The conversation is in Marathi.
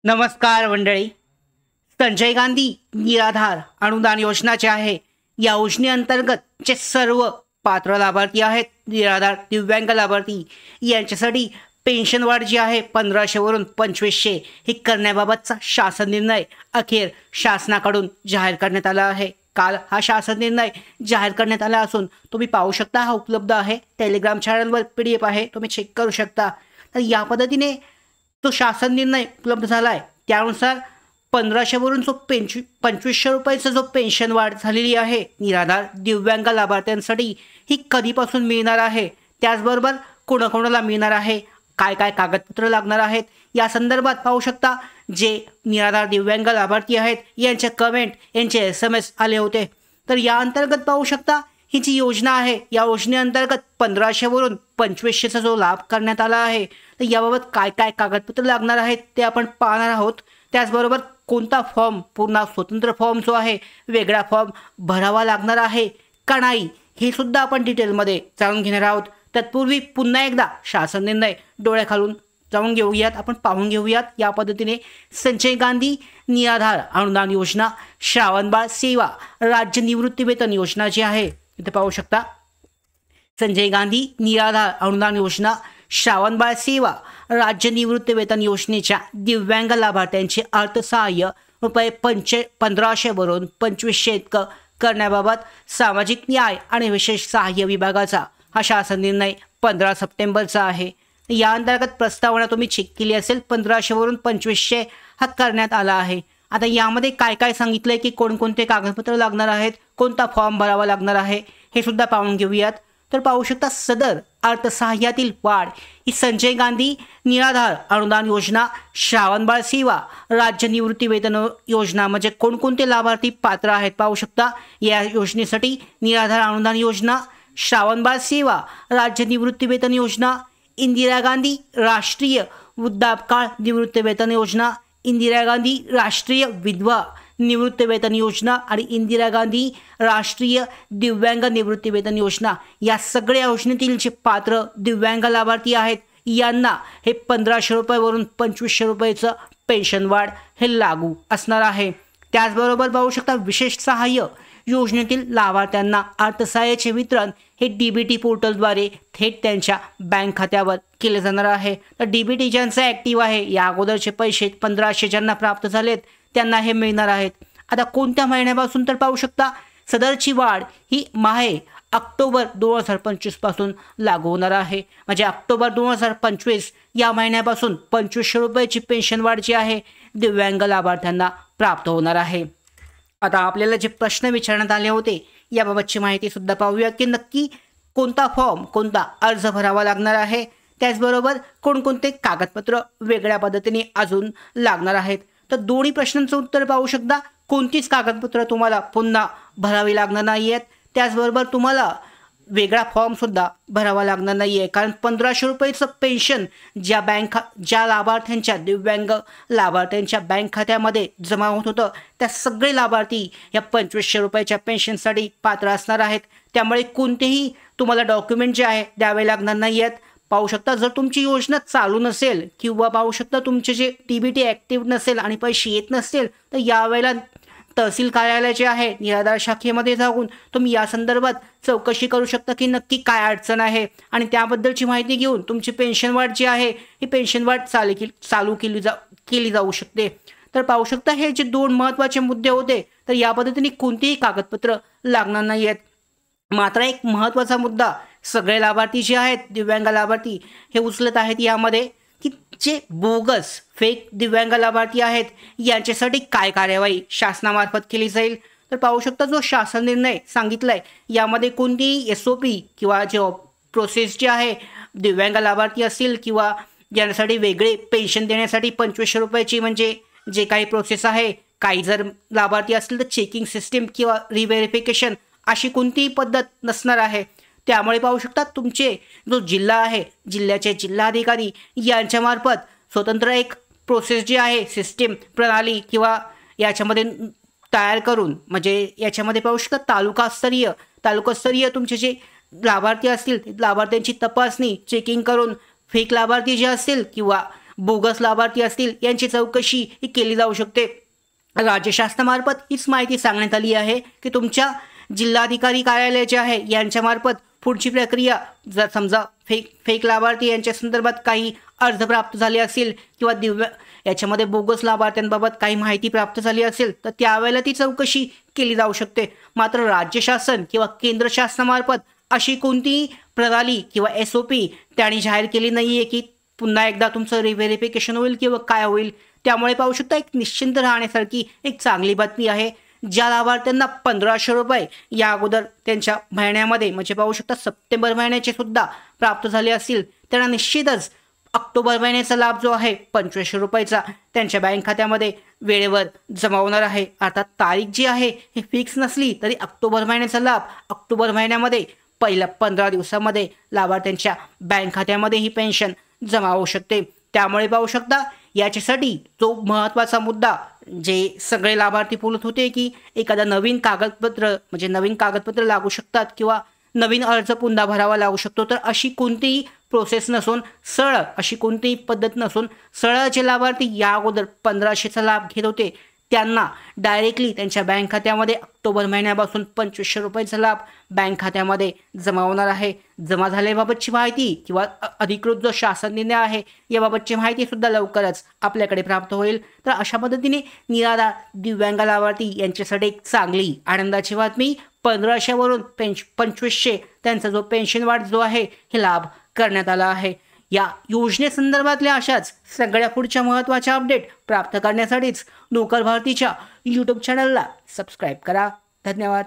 नमस्कार मंडळी. संजय गांधी निराधार अनुदान योजना जी आहे या योजनेअंतर्गत जे सर्व पात्र लाभार्थी आहेत, निराधार दिव्यांग लाभार्थी, यांच्यासाठी पेन्शन वाढ जी आहे 1500 वरून 2500 ही करण्याबाबतचा शासन निर्णय अखेर शासनाकडून जाहीर करण्यात आला आहे. काल हा शासन निर्णय जाहीर करण्यात आला असून तुम्ही पाहू शकता, हा उपलब्ध आहे टेलिग्राम चॅनलवर, PDF आहे, तुम्ही चेक करू शकता. तर या पद्धतीने जो शासन निर्णय उपलब्ध झाला आहे त्यानुसार 1500 वरून जो 2500 रुपयाचा जो पेन्शन वाढ झालेली आहे निराधार दिव्यांग लाभार्थ्यांसाठी, ही कधीपासून मिळणार आहे, त्याचबरोबर कोणाकोणाला मिळणार आहे, काय काय कागदपत्र लागणार आहेत, या संदर्भात पाहू शकता. जे निराधार दिव्यांग लाभार्थी आहेत यांचे कमेंट, यांचे SMS आले होते. तर या अंतर्गत पाहू शकता, ही जी योजना आहे या योजनेअंतर्गत 1500 वरून 2500चा जो लाभ करण्यात आला आहे, तर याबाबत काय काय कागदपत्र लागणार आहेत ते आपण पाहणार आहोत. त्याचबरोबर कोणता फॉर्म, पूर्ण स्वतंत्र फॉर्म जो आहे, वेगळा फॉर्म भरावा लागणार आहे का नाही, हे सुद्धा आपण डिटेलमध्ये जाणून घेणार आहोत. तत्पूर्वी पुन्हा एकदा शासन निर्णय डोळ्याखालून जाऊन घेऊयात, आपण पाहून घेऊयात. या पद्धतीने संजय गांधी निराधार अनुदान योजना, श्रावणबाळ सेवा, राज्य निवृत्ती वेतन योजना जी आहे, इथे पाहू शकता. संजय गांधी निराधार अनुदान योजना, श्रावणबाळ सेवा, राज्य निवृत्ती वेतन योजनेच्या दिव्यांग लाभार्थ्यांचे अर्थसहाय्य रुपये 1500 वरून 2500 इतकं करण्याबाबत सामाजिक न्याय आणि विशेष सहाय्य विभागाचा हा शासन निर्णय 15 सप्टेंबरचा आहे. या अंतर्गत प्रस्तावना तुम्ही चेक केली असेल, 1500 वरून 2500 हा करण्यात आला आहे. आता यामध्ये काय काय सांगितलंय की कोणकोणते कागदपत्र लागणार आहेत, कोणता फॉर्म भरावा लागणार आहे, हे सुद्धा पाहून घेऊयात. तर पाहू शकता, सदर अर्थसहाय्यातील वाढ ही संजय गांधी निराधार अनुदान योजना, श्रावणबाळ सेवा, राज्य निवृत्ती वेतन योजना, म्हणजे कोणकोणते लाभार्थी पात्र आहेत पाहू शकता. या योजनेसाठी निराधार अनुदान योजना, श्रावणबाळ सेवा, राज्य निवृत्ती वेतन योजना, इंदिरा गांधी राष्ट्रीय वृद्धापकाळ निवृत्ती वेतन योजना, इंदिरा गांधी राष्ट्रीय विधवा निवृत्ती वेतन योजना आणि इंदिरा गांधी राष्ट्रीय दिव्यांग निवृत्ती वेतन योजना, या सगळ्या योजनेतील जे पात्र दिव्यांग लाभार्थी आहेत यांना हे 1500 रुपयावरून 2500 रुपयाचं पेन्शन वाढ हे लागू असणार आहे. त्याचबरोबर पाहू शकता, विशेष सहाय्य योजनेतील लाभार्थ्यांना अर्थसहाय्याचे वितरण हे DBT पोर्टलद्वारे थेट त्यांच्या बँक खात्यावर केले जाणार आहे. तर DBT ज्यांचं ॲक्टिव्ह आहे, या अगोदरचे पैसे 1500 ज्यांना प्राप्त झालेत त्यांना हे मिळणार आहेत. आता कोणत्या महिन्यापासून, तर पाहू शकता, सदरची वाढ ही ऑक्टोबर 2025 पासून लागू होणार आहे. म्हणजे ऑक्टोबर 2025 या महिन्यापासून 2500 रुपयाची पेन्शन वाढ जी आहे दिव्यांग लाभार्थ्यांना प्राप्त होणार आहे. आता आपल्याला जे प्रश्न विचारण्यात आले होते याबाबतची माहिती सुद्धा पाहूया की नक्की कोणता फॉर्म, कोणता अर्ज भरावा लागणार आहे, त्याचबरोबर कोणकोणते कागदपत्र वेगळ्या पद्धतीने अजून लागणार आहेत. तर दोन्ही प्रश्नांचं उत्तर पाहू शकता. कोणतीच कागदपत्र तुम्हाला पुन्हा भरावी लागणार नाही आहेत, त्याचबरोबर तुम्हाला वेगळा फॉर्मसुद्धा भरावा लागणार नाही आहे. कारण 1500 रुपयाचं पेन्शन ज्या लाभार्थ्यांच्या, दिव्यांग लाभार्थ्यांच्या बँक खात्यामध्ये जमा होत होतं, त्या सगळे लाभार्थी या 2500 रुपयाच्या पेन्शनसाठी पात्र असणार आहेत. त्यामुळे कोणतेही तुम्हाला डॉक्युमेंट जे आहे द्यावे लागणार नाही आहेत. पाहू शकता, जर तुमची योजना चालू नसेल किंवा पाहू शकता तुमचे जे DBT ॲक्टिव्ह नसेल आणि पैसे येत नसतील, तर यावेळेला तहसील कार्यालय जे आहे निराधार शाखेमध्ये जाऊन तुम्ही या संदर्भात चौकशी करू शकता की नक्की काय अडचण आहे आणि त्याबद्दलची माहिती घेऊन तुमची पेन्शन वाढ जी आहे ही पेन्शन वाढ चालू केली जाऊ शकते. तर पाहू शकता, हे जे दोन महत्त्वाचे मुद्दे होते, तर या पद्धतीने कोणतेही कागदपत्र लागणार नाही आहेत. मात्र एक महत्त्वाचा मुद्दा सगळे लाभार्थी जे आहेत, दिव्यांग लाभार्थी, हे उचलत आहेत यामध्ये की जे बोगस फेक दिव्यांग लाभार्थी आहेत यांच्यासाठी काय कार्यवाही शासनामार्फत केली जाईल. तर पाहू शकता, जो शासन निर्णय सांगितलाय यामध्ये कोणतीही SOP किंवा जे प्रोसेस जी आहे, दिव्यांग लाभार्थी असतील किंवा ज्यांसाठी वेगळे पेन्शन देण्यासाठी 2500 रुपयाची म्हणजे जे काही प्रोसेस आहे, काही जर लाभार्थी असतील तर चेकिंग सिस्टीम किंवा रिव्हेरिफिकेशन अशी कोणतीही पद्धत नसणार आहे. त्यामुळे पाहू शकता, तुमचे जो जिल्हा आहे, जिल्ह्याचे जिल्हाधिकारी यांच्यामार्फत स्वतंत्र एक प्रोसेस जी आहे, सिस्टीम, प्रणाली किंवा याच्यामध्ये तयार करून, म्हणजे याच्यामध्ये पाहू शकता तालुकास्तरीय तुमचे जे लाभार्थी असतील लाभार्थ्यांची तपासणी, चेकिंग करून फेक लाभार्थी जे असतील किंवा बोगस लाभार्थी असतील यांची चौकशी ही केली जाऊ शकते. राज्य शासनामार्फत हीच माहिती सांगण्यात आली आहे की तुमच्या जिल्हाधिकारी कार्यालय जे आहे यांच्यामार्फत पुढची प्रक्रिया, जर समजा फेक लाभार्थी यांच्या संदर्भात काही अर्ज प्राप्त झाले असेल किंवा याच्यामध्ये बोगस लाभार्थ्यांबाबत काही माहिती प्राप्त झाली असेल तर त्यावेळेला ती चौकशी केली जाऊ शकते. मात्र राज्य शासन किंवा केंद्र शासनामार्फत अशी कोणतीही प्रणाली किंवा SOP त्यांनी जाहीर केली नाही आहे की पुन्हा एकदा तुमचं रिव्हेरिफिकेशन होईल किंवा काय होईल. त्यामुळे पाहू शकता एक निश्चिंत राहण्यासारखी एक चांगली बातमी आहे. ज्या लाभार्थ्यांना 1500 रुपये या अगोदर त्यांच्या महिन्यामध्ये म्हणजे पाहू शकता सप्टेंबर महिन्याचे सुद्धा प्राप्त झाले असतील त्यांना निश्चितच ऑक्टोबर महिन्याचा लाभ जो आहे 2500 रुपयाचा त्यांच्या बँक खात्यामध्ये वेळेवर जमा होणार आहे. अर्थात तारीख जी आहे ही फिक्स नसली तरी ऑक्टोबर महिन्याचा लाभ ऑक्टोबर महिन्यामध्ये पहिल्या 15 दिवसामध्ये लाभार्थ्यांच्या बँक खात्यामध्ये ही पेन्शन जमा होऊ शकते. त्यामुळे पाहू शकता याच्यासाठी जो महत्त्वाचा मुद्दा जे सगळे लाभार्थी बोलत होते की एखादा नवीन कागदपत्र लागू शकतात किंवा नवीन अर्ज पुन्हा भरावा लागू शकतो, तर अशी कोणतीही प्रोसेस नसून सरळ अशी कोणतीही पद्धत नसून सरळ जे लाभार्थी या अगोदर 1500चा लाभ घेत होते त्यांना डायरेक्टली त्यांच्या बँक खात्यामध्ये ऑक्टोबर महिन्यापासून 2500 रुपयाचा लाभ बँक खात्यामध्ये जमा होणार आहे. जमा झाल्याबाबतची माहिती किंवा अधिकृत जो शासन निर्णय आहे याबाबतची माहिती सुद्धा लवकरच आपल्याकडे प्राप्त होईल. तर अशा पद्धतीने निराधार दिव्यांग लाभार्थी यांच्यासाठी एक चांगली आनंदाची बातमी 1500वरून 2500 त्यांचा जो पेन्शन वाढ जो आहे हे लाभ करण्यात आला आहे. या योजनेसंदर्भातल्या अशाच सगळ्या पुढच्या महत्त्वाच्या अपडेट प्राप्त करण्यासाठीच नोकर भारतीच्या YouTube चॅनलला सबस्क्राईब करा. धन्यवाद.